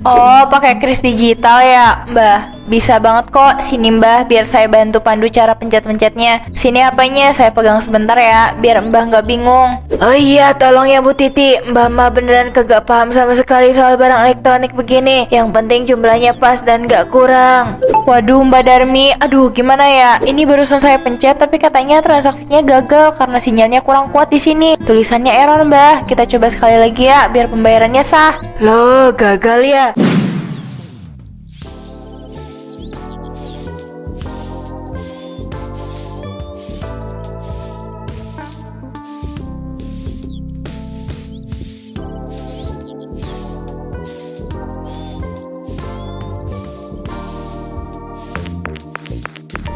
Oh, pakai kris digital ya, Mbah. Bisa banget kok. Sini, Mbah, biar saya bantu pandu cara pencet-pencetnya. Sini apanya, saya pegang sebentar ya, biar Mbah nggak bingung. Oh iya, tolong ya Bu Titi. Mbah beneran kagak paham sama sekali soal barang elektronik begini. Yang penting jumlahnya pas dan nggak kurang. Waduh, Mbak Darmi, aduh gimana ya? Ini barusan saya pencet, tapi katanya transaksinya gagal karena sinyalnya kurang kuat di sini. Tulisannya error, Mbah. Kita coba sekali lagi ya, biar pembayarannya sah. Loh, gagal ya?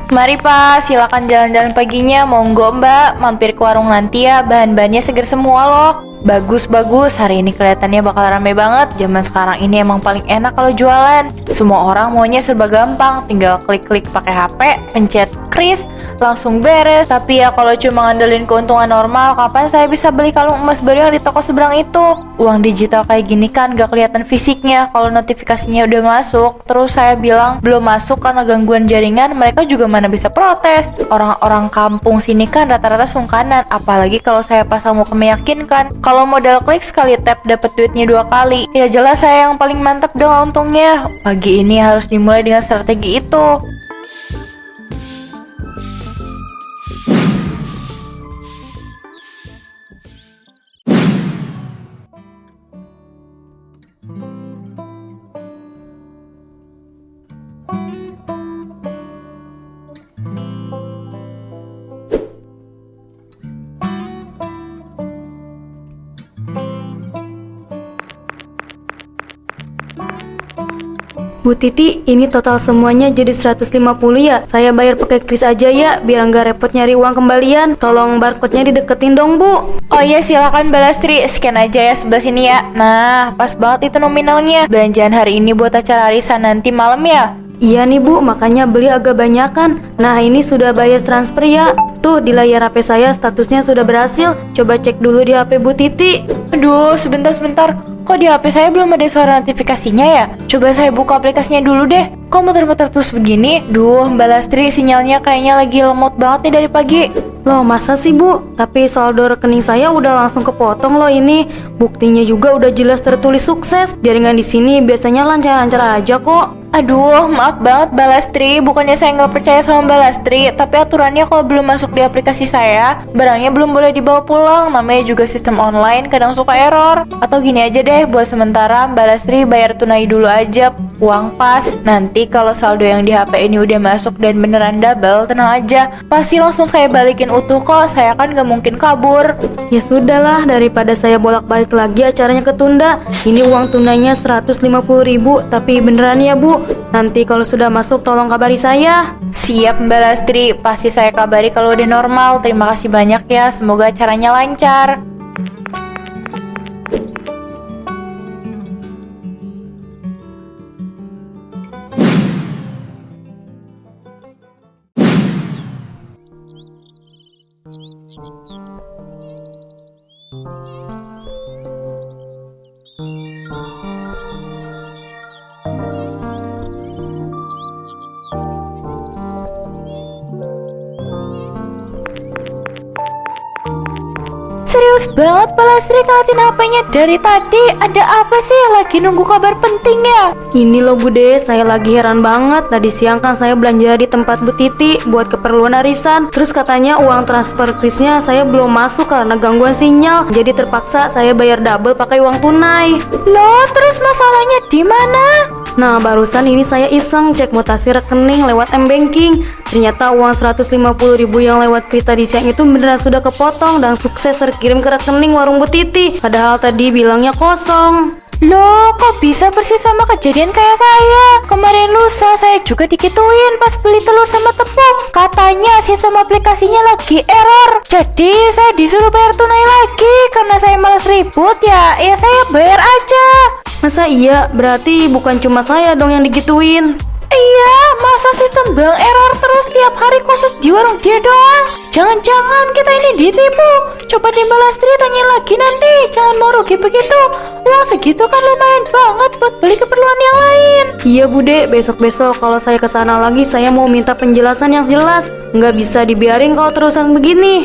Mari Pak, silakan jalan-jalan paginya. Monggo Mbak, mampir ke warung nanti ya. Bahan-bahannya seger semua loh. Bagus, hari ini kelihatannya bakal rame banget. Zaman sekarang ini emang paling enak kalau jualan. Semua orang maunya serba gampang, tinggal klik-klik pakai HP, pencet kris, langsung beres. Tapi ya kalau cuma ngandelin keuntungan normal, kapan saya bisa beli kalung emas baru yang di toko seberang itu? Uang digital kayak gini kan gak kelihatan fisiknya. Kalau notifikasinya udah masuk, terus saya bilang belum masuk karena gangguan jaringan, mereka juga mana bisa protes. Orang-orang kampung sini kan rata-rata sungkanan, apalagi kalau saya pasang muka meyakinkan. Kalau modal klik sekali tap dapat duitnya 2 kali. Ya jelas saya yang paling mantap dong untungnya. Pagi ini harus dimulai dengan strategi itu. Bu Titi, ini total semuanya jadi 150 ya. Saya bayar pakai kris aja ya, biar nggak repot nyari uang kembalian. Tolong barcode-nya dideketin dong, Bu. Oh iya, silakan Mbak Lastri, scan aja ya sebelah sini ya. Nah, pas banget itu nominalnya. Belanjaan hari ini buat acara arisan nanti malam ya. Iya nih Bu, makanya beli agak banyakan. Nah, ini sudah bayar transfer ya. Tuh, di layar HP saya statusnya sudah berhasil. Coba cek dulu di HP Bu Titi. Aduh, sebentar. Kok di HP saya belum ada suara notifikasinya ya? Coba saya buka aplikasinya dulu deh. Kok muter-muter terus begini? Duh, Mbak Lastri, sinyalnya kayaknya lagi lemot banget nih dari pagi. Loh, masa sih Bu? Tapi saldo rekening saya udah langsung kepotong loh ini. Buktinya juga udah jelas tertulis sukses. Jaringan di sini biasanya lancar-lancar aja kok. Aduh, maaf banget Mbak Lastri. Bukannya saya nggak percaya sama Mbak Lastri, tapi aturannya kalau belum masuk di aplikasi saya, barangnya belum boleh dibawa pulang. Namanya juga sistem online, kadang suka error. Atau gini aja deh, buat sementara Mbak Lastri bayar tunai dulu aja, uang pas. Nanti kalau saldo yang di HP ini udah masuk dan beneran double, tenang aja, pasti langsung saya balikin utuh kok. Saya kan nggak mungkin kabur. Ya sudahlah, daripada saya bolak-balik lagi acaranya ketunda. Ini uang tunainya 150.000, tapi beneran ya Bu. Nanti kalau sudah masuk tolong kabari saya. Siap Mbak Lastri, pasti saya kabari kalau udah normal. Terima kasih banyak ya, semoga acaranya lancar. Serius banget Pak Lastri ngeliatin HP-nya dari tadi. Ada apa sih? Lagi nunggu kabar penting ya? Ini loh Bude, saya lagi heran banget. Tadi siang kan saya belanja di tempat Bu Titi buat keperluan arisan. Terus katanya uang transfer krisnya saya belum masuk karena gangguan sinyal. Jadi terpaksa saya bayar double pakai uang tunai. Loh, terus masalahnya di mana? Nah, barusan ini saya iseng cek mutasi rekening lewat M-Banking. Ternyata uang 150.000 yang lewat kris tadi siang itu beneran sudah kepotong dan sukses terkirim ke rekening warung Bu Titi. Padahal tadi bilangnya kosong. Loh, kok bisa persis sama kejadian kayak saya? Kemarin lusa saya juga dikituin pas beli telur sama tepung. Katanya sistem aplikasinya lagi error. Jadi saya disuruh bayar tunai lagi karena saya malas ribut ya. Ya saya bayar aja. Masa iya? Berarti bukan cuma saya dong yang digituin. Iya, Iya, masa sistem bank error terus tiap hari khusus di warung dia doang? Jangan-jangan kita ini ditipu. Coba deh Mbak Lastri tanya lagi nanti. Jangan mau rugi begitu. Uang segitu kan lumayan banget buat beli keperluan yang lain. Iya Bude, besok-besok kalau saya ke sana lagi saya mau minta penjelasan yang jelas. Nggak bisa dibiarin kalau terusan begini.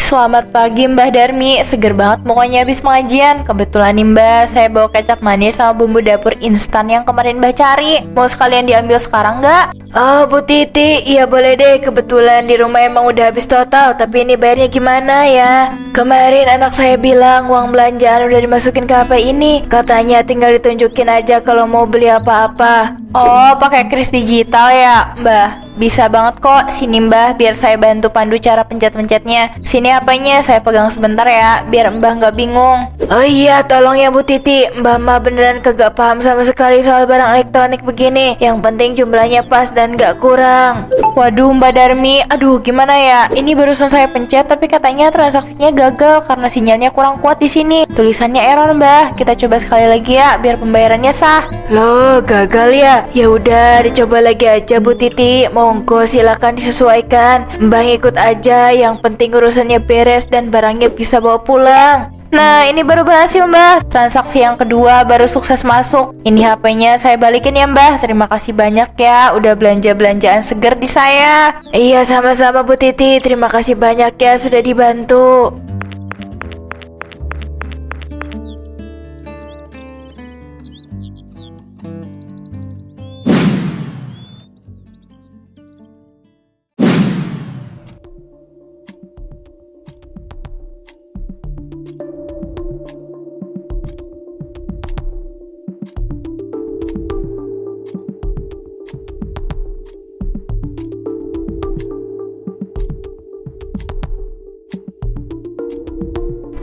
Selamat pagi Mbah Darmi, seger banget mukanya habis pengajian. Kebetulan nih Mbah, saya bawa kecap manis sama bumbu dapur instan yang kemarin Mbah cari. Mau sekalian diambil sekarang nggak? Oh Bu Titi, iya boleh deh. Kebetulan di rumah emang udah habis total, tapi ini bayarnya gimana ya? Kemarin anak saya bilang uang belanjaan udah dimasukin ke HP ini. Katanya tinggal ditunjukin aja kalau mau beli apa-apa. Oh, pakai kris digital ya Mbah? Bisa banget kok, sini Mbah biar saya bantu pandu cara pencet-pencetnya. Sini apanya, saya pegang sebentar ya, biar Mbah nggak bingung. Oh iya, tolong ya Bu Titi, Mbah mah beneran kagak paham sama sekali soal barang elektronik begini. Yang penting jumlahnya pas dan nggak kurang. Waduh Mbak Darmi, aduh gimana ya? Ini barusan saya pencet tapi katanya transaksinya gagal karena sinyalnya kurang kuat di sini. Tulisannya error Mbah. Kita coba sekali lagi ya, biar pembayarannya sah. Loh, gagal ya? Ya udah, dicoba lagi aja Bu Titi. Monggo silakan disesuaikan. Mbah ikut aja, yang penting urusannya beres dan barangnya bisa bawa pulang. Nah, ini baru berhasil Mbah. Transaksi yang kedua baru sukses masuk. Ini HP-nya saya balikin ya Mbah. Terima kasih banyak ya udah belanja-belanjaan seger di saya. Iya, sama-sama Bu Titi. Terima kasih banyak ya sudah dibantu.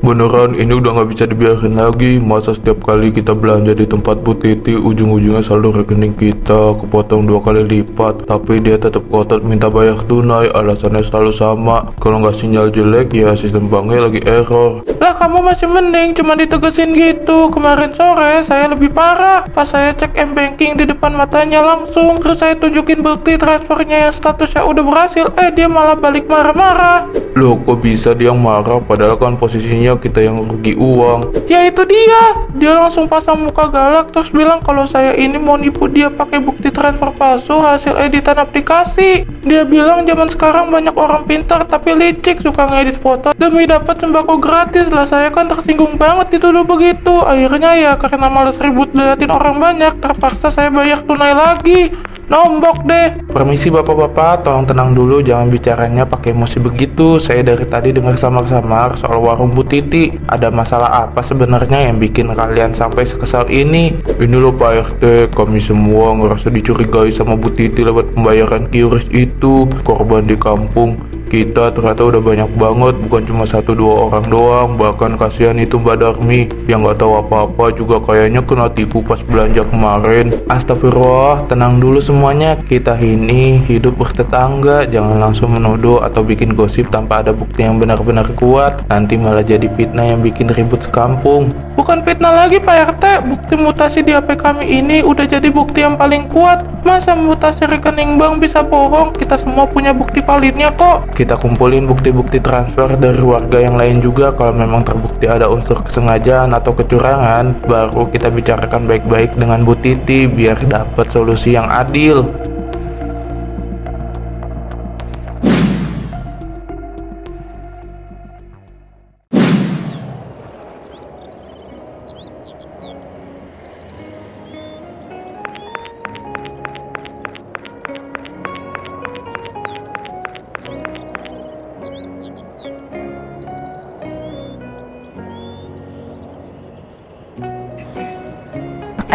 Beneran ini udah nggak bisa dibiarin lagi. Masa setiap kali kita belanja di tempat Bu Titi ujung-ujungnya saldo rekening kita kepotong 2 kali lipat, tapi dia tetap ngotot minta bayar tunai. Alasannya selalu sama, kalau nggak sinyal jelek ya sistem banknya lagi error. Lah kamu masih mending cuma ditegesin gitu. Kemarin sore saya lebih parah. Pas saya cek m-banking di depan matanya langsung, terus saya tunjukin bukti transfernya yang statusnya udah berhasil, dia malah balik marah-marah. Loh kok bisa dia yang marah padahal kan posisinya kita yang rugi uang. Ya itu dia langsung pasang muka galak terus bilang kalau saya ini mau nipu dia pakai bukti transfer palsu hasil editan aplikasi. Dia bilang zaman sekarang banyak orang pintar tapi licik, suka ngedit foto demi dapat sembako gratis. Lah saya kan tersinggung banget dituduh begitu. Akhirnya ya karena males ribut liatin orang banyak, terpaksa saya bayar tunai lagi. Nombok deh. Permisi bapak-bapak, tolong tenang dulu, jangan bicaranya pakai emosi begitu. Saya dari tadi dengar samar-samar soal warung Bu Titi. Ada masalah apa sebenarnya yang bikin kalian sampai sekesal ini? Ini loh Pak RT, kami semua ngerasa dicurigai sama Bu Titi lewat pembayaran QRIS itu. Korban di kampung kita ternyata udah banyak banget, bukan cuma 1-2 orang doang. Bahkan kasihan itu Mbak Darmi yang nggak tahu apa-apa juga kayaknya kena tipu pas belanja kemarin. Astagfirullah, tenang dulu semuanya. Kita ini hidup bertetangga, jangan langsung menuduh atau bikin gosip tanpa ada bukti yang benar-benar kuat. Nanti malah jadi fitnah yang bikin ribut sekampung. Bukan fitnah lagi Pak RT, bukti mutasi di HP kami ini udah jadi bukti yang paling kuat. Masa mutasi rekening bank bisa bohong? Kita semua punya bukti validnya kok. Kita kumpulin bukti-bukti transfer dari warga yang lain juga. Kalau memang terbukti ada unsur kesengajaan atau kecurangan, baru kita bicarakan baik-baik dengan Bu Titi biar dapat solusi yang adil.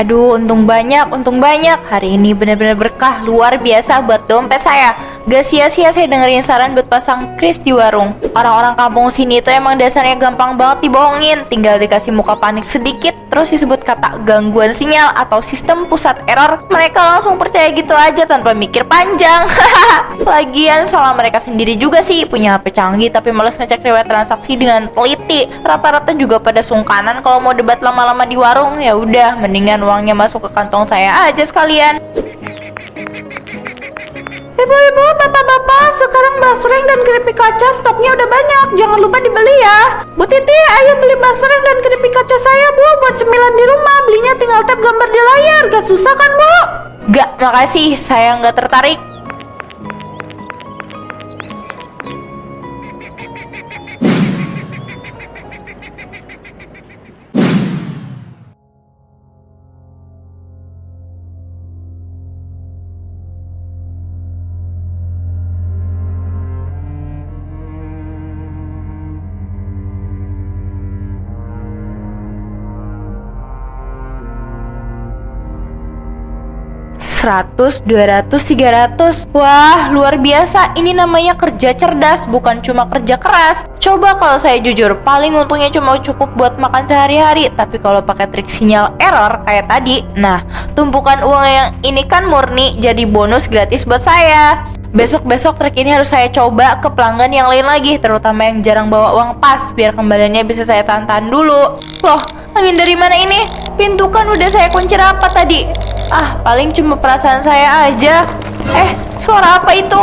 Aduh, untung banyak. Hari ini benar-benar berkah luar biasa buat dompet saya. Gak sia-sia saya dengerin saran buat pasang kris di warung. Orang-orang kampung sini tuh emang dasarnya gampang banget dibohongin. Tinggal dikasih muka panik sedikit, terus disebut kata gangguan sinyal atau sistem pusat error. Mereka langsung percaya gitu aja tanpa mikir panjang. Lagian salah mereka sendiri juga sih. Punya HP canggih tapi males ngecek riwayat transaksi dengan teliti. Rata-rata juga pada sungkanan kalau mau debat lama-lama di warung. Ya udah, mendingan uangnya masuk ke kantong saya aja sekalian. Ibu-ibu, bapak-bapak, sekarang basreng dan keripik kaca stoknya udah banyak. Jangan lupa dibeli ya. Bu Titi, ayo beli basreng dan keripik kaca saya, Bu, buat cemilan di rumah. Belinya tinggal tap gambar di layar. Gak susah kan, Bu? Gak, makasih, saya nggak tertarik. Seratus, 200, 300. Wah, luar biasa. Ini namanya kerja cerdas, bukan cuma kerja keras. Coba kalau saya jujur, paling untungnya cuma cukup buat makan sehari-hari. Tapi kalau pakai trik sinyal error kayak tadi, nah, tumpukan uang yang ini kan murni jadi bonus gratis buat saya. Besok-besok trik ini harus saya coba ke pelanggan yang lain lagi, terutama yang jarang bawa uang pas, biar kembaliannya bisa saya tahan dulu. Loh, angin dari mana ini? Pintu kan udah saya kunci rapat tadi. Ah, paling cuma perasaan saya aja. Suara apa itu?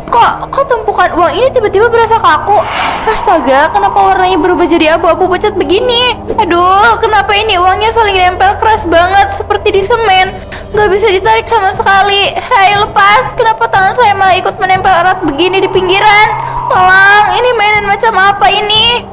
Kok tumpukan uang ini tiba-tiba berasa kaku? Astaga, kenapa warnanya berubah jadi abu-abu pucat begini? Aduh, kenapa ini uangnya saling nempel keras banget seperti di semen? Gak bisa ditarik sama sekali. Hei, lepas. Kenapa tangan saya malah ikut menempel erat begini di pinggiran? Tolong, ini mainan macam apa ini?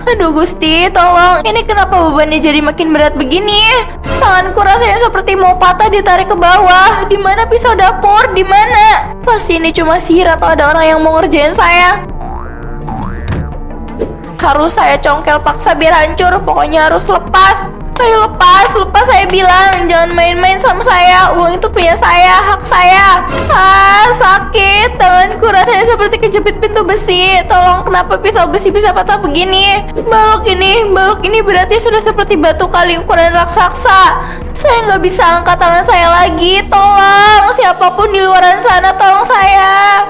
Aduh Gusti, tolong. Ini kenapa bebannya jadi makin berat begini? Tanganku rasanya seperti mau patah ditarik ke bawah. Di mana pisau dapur? Di mana? Pasti ini cuma sihir atau ada orang yang mau ngerjain saya. Harus saya congkel paksa biar hancur. Pokoknya harus lepas. Ayo lepas saya bilang. Jangan main-main sama saya. Uang itu punya saya, hak saya. Ah, sakit. Tanganku rasanya seperti kejepit pintu besi. Tolong, kenapa pisau besi bisa patah begini? Balok ini berarti sudah seperti batu kali ukuran raksasa. Saya nggak bisa angkat tangan saya lagi. Tolong, siapapun di luar sana, tolong saya.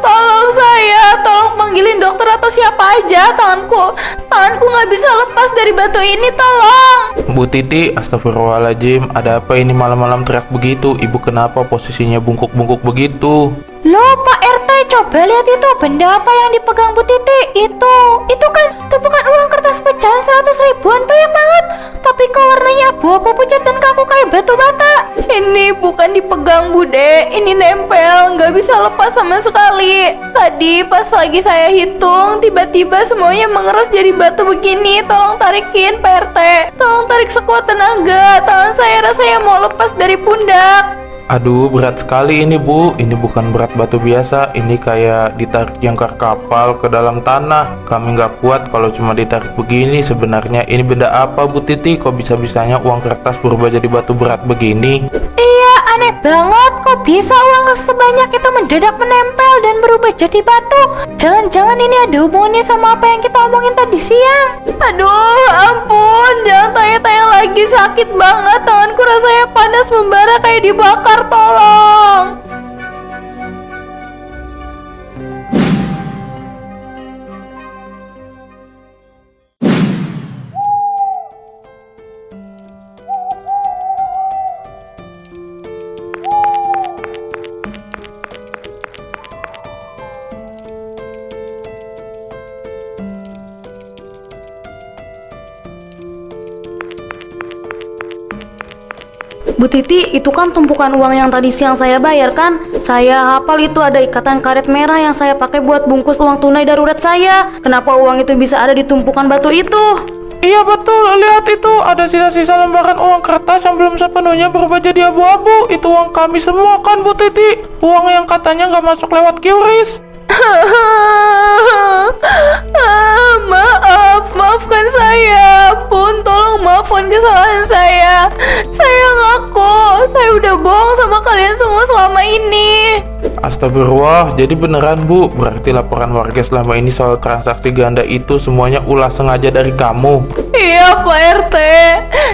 Tolong saya, tolong panggilin dokter atau siapa aja. Tanganku nggak bisa lepas dari batu ini, tolong. Bu Titi, astagfirullahaladzim, ada apa ini malam-malam teriak begitu? Ibu kenapa posisinya bungkuk-bungkuk begitu? Loh Pak RT, coba lihat itu benda apa yang dipegang Bu Titi. Itu kan tumpukan uang kertas pecahan 100 ribuan, banyak banget. Tapi kok warnanya abu-abu pucat dan kaku kayak batu bata. Ini bukan dipegang Bude, ini nempel, nggak bisa lepas sama sekali. Tadi pas lagi saya hitung, tiba-tiba semuanya mengeras jadi batu begini. Tolong tarikin Pak RT, tolong tarik sekuat tenaga. Tangan saya rasanya mau lepas dari pundak. Aduh, berat sekali ini Bu. Ini bukan berat batu biasa. Ini kayak ditarik jangkar kapal ke dalam tanah. Kami nggak kuat kalau cuma ditarik begini. Sebenarnya ini benda apa Bu Titi? Kok bisa-bisanya uang kertas berubah jadi batu berat begini? Iya, aneh banget. Kok bisa uang sebanyak itu mendadak menempel dan berubah jadi batu? Jangan-jangan ini ada hubungannya sama apa yang kita omongin tadi siang. Aduh, ampun. Jangan tanya-tanya lagi. Sakit banget. Tanganku rasanya panas membara kayak dibakar. Tolong. Bu Titi, itu kan tumpukan uang yang tadi siang saya bayar kan? Saya hafal itu ada ikatan karet merah yang saya pakai buat bungkus uang tunai darurat saya. Kenapa uang itu bisa ada di tumpukan batu itu? Iya betul, lihat itu ada sisa-sisa lembaran uang kertas yang belum sepenuhnya berubah jadi abu-abu. Itu uang kami semua kan Bu Titi? Uang yang katanya nggak masuk lewat QRIS. Maafkan saya pun, tolong maafkan kesalahan saya. Saya ngaku, saya udah bohong sama kalian semua selama ini. Astagfirullah, jadi beneran Bu, berarti laporan warga selama ini soal transaksi ganda itu semuanya ulah sengaja dari kamu. Iya Pak RT,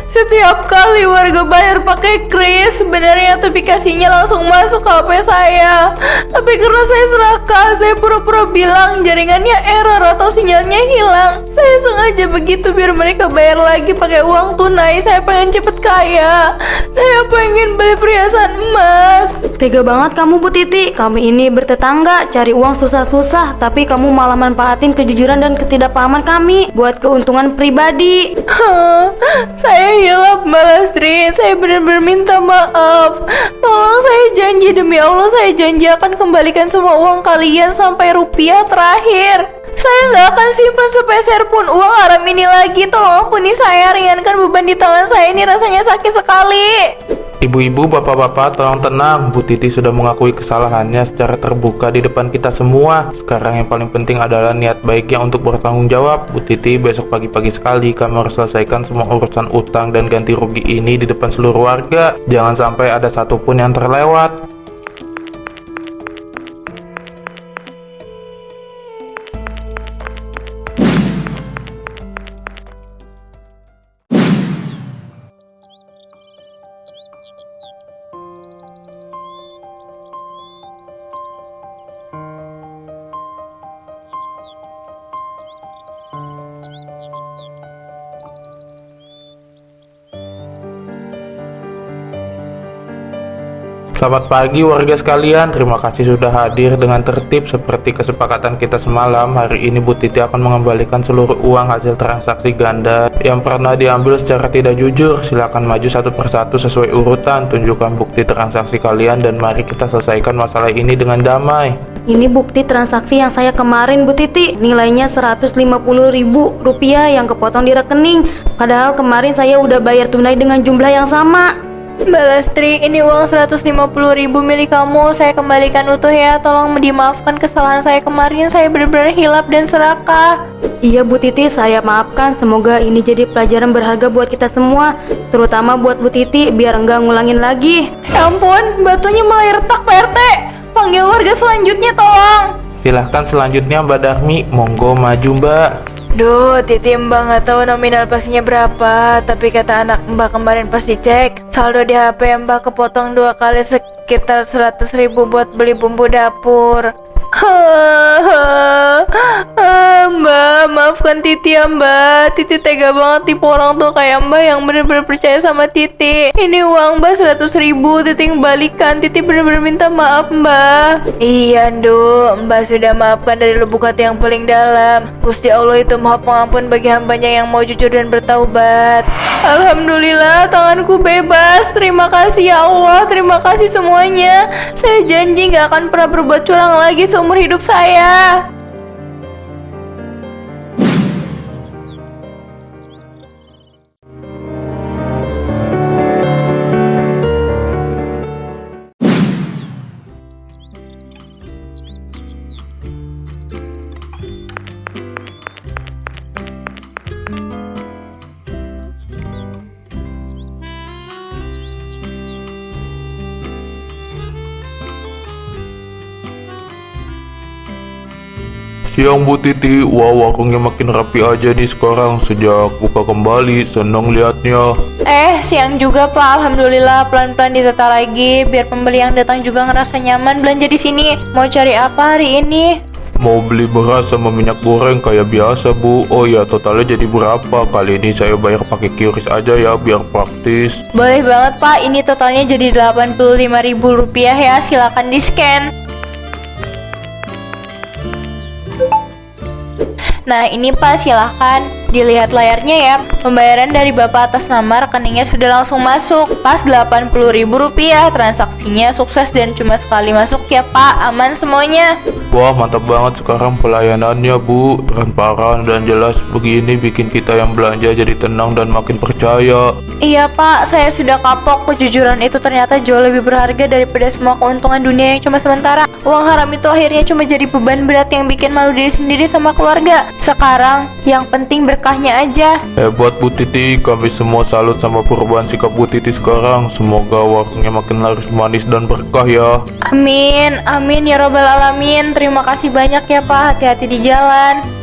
setiap kali warga bayar pakai kris, sebenarnya notifikasinya langsung masuk ke HP saya. Tapi karena saya serakah, saya pura-pura bilang jaringannya error atau sinyalnya hilang. Saya sengaja begitu biar mereka bayar lagi pakai uang tunai. Saya pengen cepet kaya, saya pengen beli perhiasan emas. Tega banget kamu Bu Titi. Kami ini bertetangga, cari uang susah-susah, tapi kamu malah manfaatin kejujuran dan ketidakpahaman kami buat keuntungan pribadi. Saya hilaf Mbak Lastri, saya benar-benar minta maaf. Tolong, saya janji, demi Allah saya janji akan kembalikan semua uang kalian sampai rupiah terakhir. Saya nggak akan simpan sepeser pun uang haram ini lagi. Tolong ampuni saya, ringankan beban di tangan saya ini, rasanya sakit sekali. Ibu-ibu, bapak-bapak, tolong tenang. Bu Titi sudah mengakui kesalahannya secara terbuka di depan kita semua. Sekarang yang paling penting adalah niat baiknya untuk bertanggung jawab. Bu Titi, besok pagi-pagi sekali kamu harus selesaikan semua urusan utang dan ganti rugi ini di depan seluruh warga. Jangan sampai ada satupun yang terlewat. Selamat pagi warga sekalian, terima kasih sudah hadir dengan tertib seperti kesepakatan kita semalam. Hari ini Bu Titi akan mengembalikan seluruh uang hasil transaksi ganda yang pernah diambil secara tidak jujur. Silakan maju satu persatu sesuai urutan, tunjukkan bukti transaksi kalian dan mari kita selesaikan masalah ini dengan damai. Ini bukti transaksi yang saya kemarin Bu Titi. Nilainya Rp150.000 yang kepotong di rekening. Padahal kemarin saya udah bayar tunai dengan jumlah yang sama. Mbak Lastri, ini uang 150.000 milik kamu. Saya kembalikan utuh ya. Tolong dimaafkan kesalahan saya kemarin. Saya benar-benar hilaf dan serakah. Iya Bu Titi, saya maafkan. Semoga ini jadi pelajaran berharga buat kita semua, terutama buat Bu Titi biar enggak ngulangin lagi. Ya ampun, batunya mulai retak Pak RT. Panggil warga selanjutnya tolong. Silahkan selanjutnya Mbak Darmi, monggo maju Mbak. Duh, Titi Mbak nggak tahu nominal pastinya berapa, tapi kata anak Mbak kemarin pas dicek, saldo di HP Mbak kepotong 2 kali sekitar 100.000 buat beli bumbu dapur. Mbak, maafkan Titi ya Mbak. Titi tega banget tipu orang tua kayak Mbak yang bener-bener percaya sama Titi. Ini uang Mbak 100.000, Titi balikan. Titi bener-bener minta maaf Mbak. Iya Nduk, Mbak sudah maafkan dari lubuk hati yang paling dalam. Gusti Allah itu maha pengampun bagi hambanya yang mau jujur dan bertaubat. Alhamdulillah, tanganku bebas. Terima kasih ya Allah, terima kasih semuanya. Saya janji gak akan pernah berbuat curang lagi seumur hidup saya. Siang Bu Titi, wah warungnya makin rapi aja nih sekarang sejak buka kembali, seneng liatnya. Siang juga Pak, Alhamdulillah pelan-pelan ditata lagi biar pembeli yang datang juga ngerasa nyaman belanja di sini. Mau cari apa hari ini? Mau beli beras sama minyak goreng kayak biasa Bu. Oh ya, totalnya jadi berapa? Kali ini saya bayar pakai QRIS aja ya biar praktis. Boleh banget Pak, ini totalnya jadi Rp85.000 ya, silakan di scan. Nah ini Pak, silakan. Dilihat layarnya ya, pembayaran dari Bapak atas nama rekeningnya sudah langsung masuk. Pas Rp80.000, transaksinya sukses dan cuma sekali masuk ya Pak, aman semuanya. Wah, mantap banget sekarang pelayanannya, Bu. Transparan dan jelas begini bikin kita yang belanja jadi tenang dan makin percaya. Iya Pak, saya sudah kapok. Kejujuran itu ternyata jauh lebih berharga daripada semua keuntungan dunia yang cuma sementara. Uang haram itu akhirnya cuma jadi beban berat yang bikin malu diri sendiri sama keluarga. Sekarang, yang penting berkahnya aja. Hebat Bu Titi, kami semua salut sama perubahan sikap Bu Titi sekarang. Semoga warungnya makin laris manis dan berkah ya. Amin, amin ya robbal alamin. Terima kasih banyak ya Pak, hati-hati di jalan.